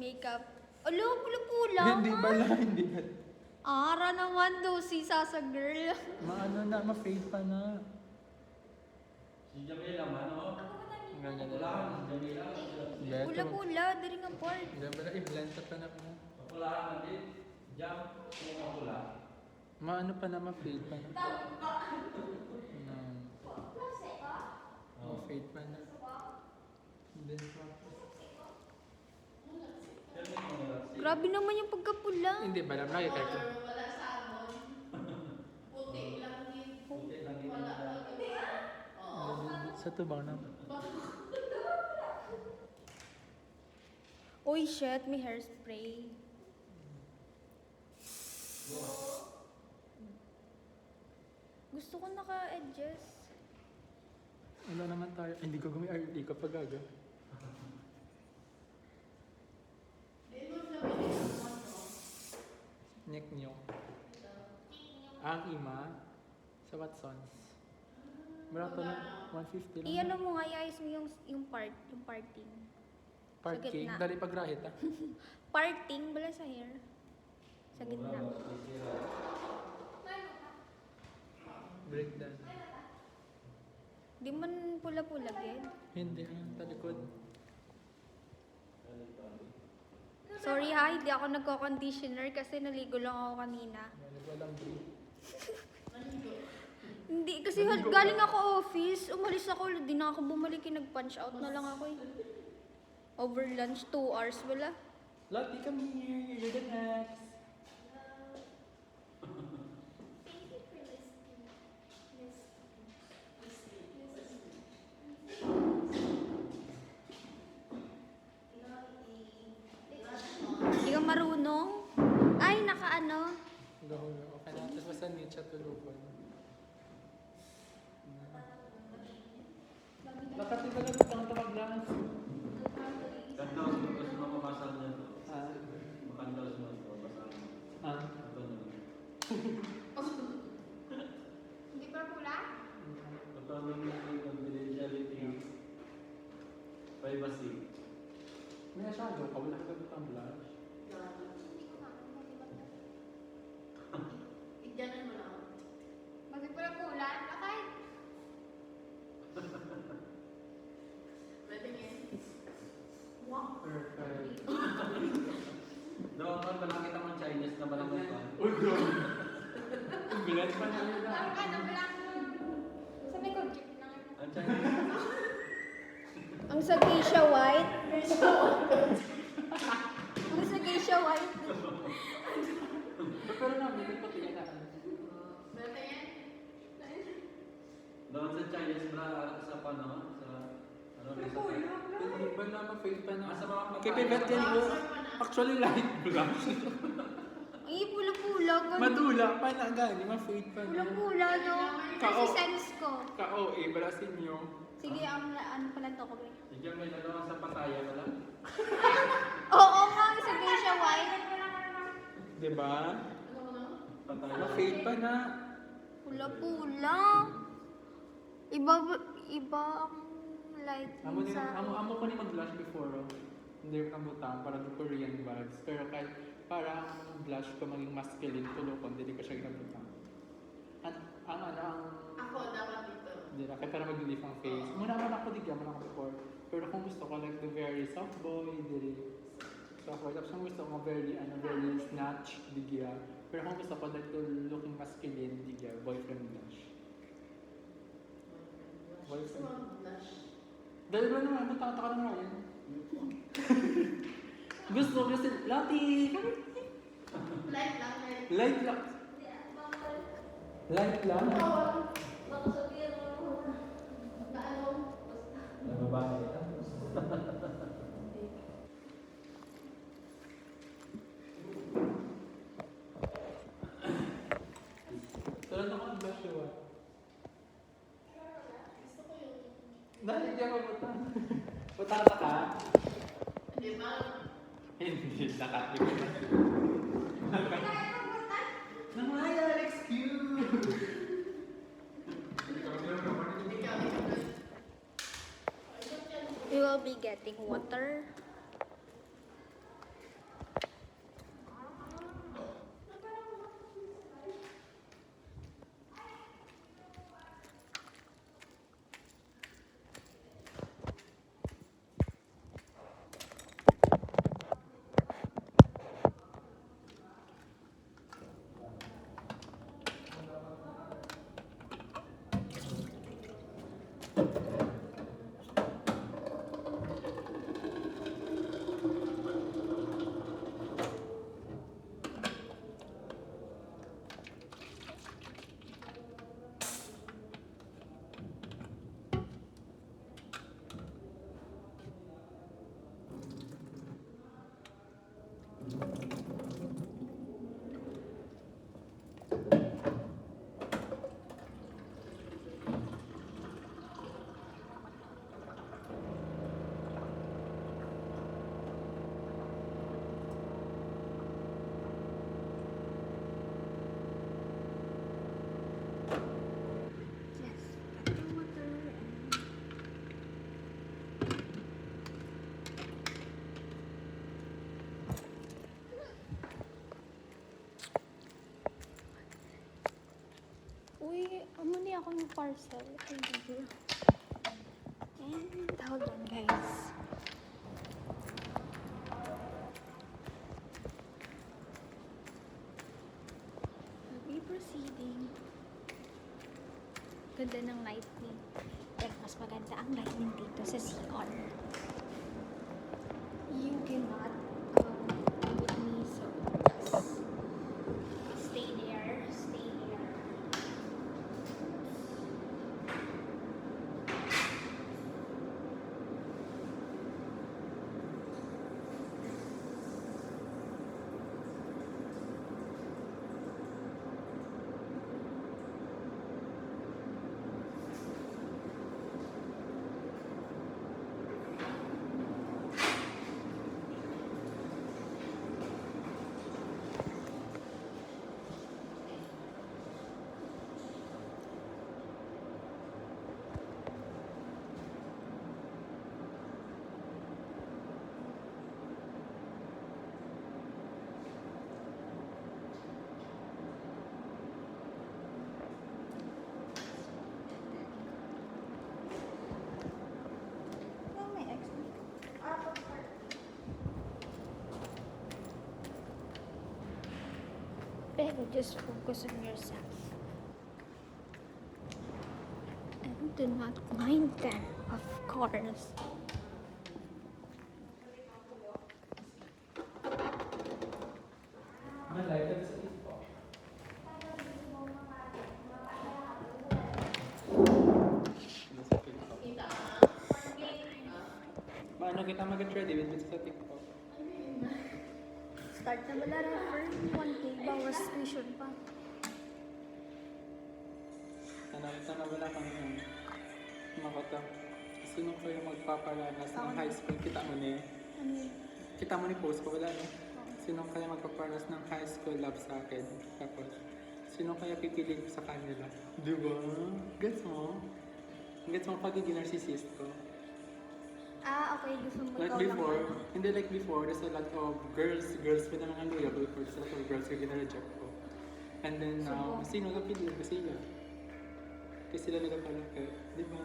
makeup. Alo, pula-pula. Hindi bala, hindi ba? Ara naman daw si Sasa girl. Maano na, ma-fade pa na. Si Jamila man, oh. Ang ganda Wala na. ka, Jamila. Beto. Pula-pula, diri nga part. Hindi ba na, i-blend pa na mo. Wala ka natin. Jam, kung mapula. Maano pa na, ma-fade pa na. Ma-fade pa na. Then, Grabe naman yung pagkapula. hindi ba, lagi ka. Wala sa amon. Puti lang din. Puti lang din. Wala lang din. Oo. Sa tubang na. Uy, shit, may hairspray. Gusto ko naka-edges. Wala naman tayo. Hindi ko gumi-early kapag aga. Di mo siya pinigyan mo. Neck nyo. Ang ima sa Watsons. Barato lang. 150 lang. Iyan mo nga, iayos mo yung parting. Parking. gitna. Dari pagrahit ah. Parting, bala sa hair. Sa gitna. Breakdown. Di man pula-pula, gid. Hindi. Talikod. Sorry ha, hindi ako nagko-conditioner kasi naligo lang ako kanina. Walang break. Hindi, kasi galing ako office, umalis ako, di na ako bumalik, nag-punch out na lang ako eh. Over lunch, 2 hours wala. Lottie, come here. You're the next. Hindi ka marunong? Ay, naka-ano? Gahulog. Okay na. Tapos basta need siya tulupan. Bakit iba lang itong tumaglang? Kandaw, gusto mo mabasa niya to. Ah. Makandaw mo ito, basa mo. Ah. Ito na. Hindi pa pula? Pagkaroon ng confidentiality, privacy. May asyado ka. Wala ka gagawin blush. Igyanan mo lang. Bakit pala pula? Bakit? Matingin. Perfect. Doon ka, nakita mo Chinese na balang ito. Uy, bro. Bilat pa na yun. Ano ba lang? Sabi ko, jeep lang. Ang Chinese? Ang sa geisha white. Ang sa geisha white. Pero namin, may patingin na. Matingin. Doon sa Chinese bra, sa pano, sa ano rin sa Hindi ba na ma-fade pa na? Sa mga Kay Pibet yan mo. Actually, light blush. Ay, pula-pula. ganun. Madula pa na gani. Ma-fade pa na. Pula-pula, no? Kasi Kao. sense ko. Ka-OA, balasin nyo. Sige, ano pala to ko ba? Bigyan may dalawa sa pataya pala. Oo nga, sa geisha white. Diba? Ano ko na? Pataya. Ma-fade pa na. Pula-pula. Iba ang light Amo sa... ko ni mag-blush before. Oh. Hindi ko butang para ng Korean vibes. Pero kahit para ang blush ko maging masculine, tulokon, hindi ko siya ginabutang. Ang Ako dapat dito. hindi na, kaya para mag-relief ang face. Muna man ako digyan, muna ako before. Pero kung gusto ko, like the very soft boy, dili. Soft boy. Tapos kung gusto ko, very snatch, digya. Pero kung gusto ko, like the looking masculine, digya, boyfriend blush. Gusto mo blush? Dahil ba naman, matata ka ng Ryan? gusto, Lottie! Light lang. Light lang. Light lang? Baka sabihin mo na ano. Nagbabahay ka? Tulad ako ang blush yun. Gusto ko yung... Dahil hindi ako butang. Butang ka? Di ba? Hindi, nakati ko na. Namaya, Alex Q! Ikaw. We will be getting water. Uy, amuni ako ng parcel. Ay, hindi. And hold on, guys. I'll be proceeding. Ganda ng lightning. Pero mas maganda ang lightning dito sa CR. You cannot with me, so just stay there, stay there. Oh, my ex. Pero just focus on yourself. And do not mind them, of course. Malay, pero sa TikTok. Sa TikTok. Paano kita mag-ready with sa TikTok? Start na wala refer. 1K bawas tuition pa. Sana wala kang makata. Sino kayo magpapalanas ng high school? Kita mo ni? Ano yun? Kita mo ni post ko, wala no? Sino kaya magpapalanas ng high school love sa akin? Tapos, sino kaya pipili ko sa kanila? Diba? Gets mo? Gets mo pagiging narcissist ko? Ah, okay. Gusto mo Like ikaw lang before, ano. hindi like before, there's a lot of girls with mga loyal before, there's a lot of girls who gina-reject ko. And then now, So, sino napili ko sila? Kasi sila nagpapalaki, di ba?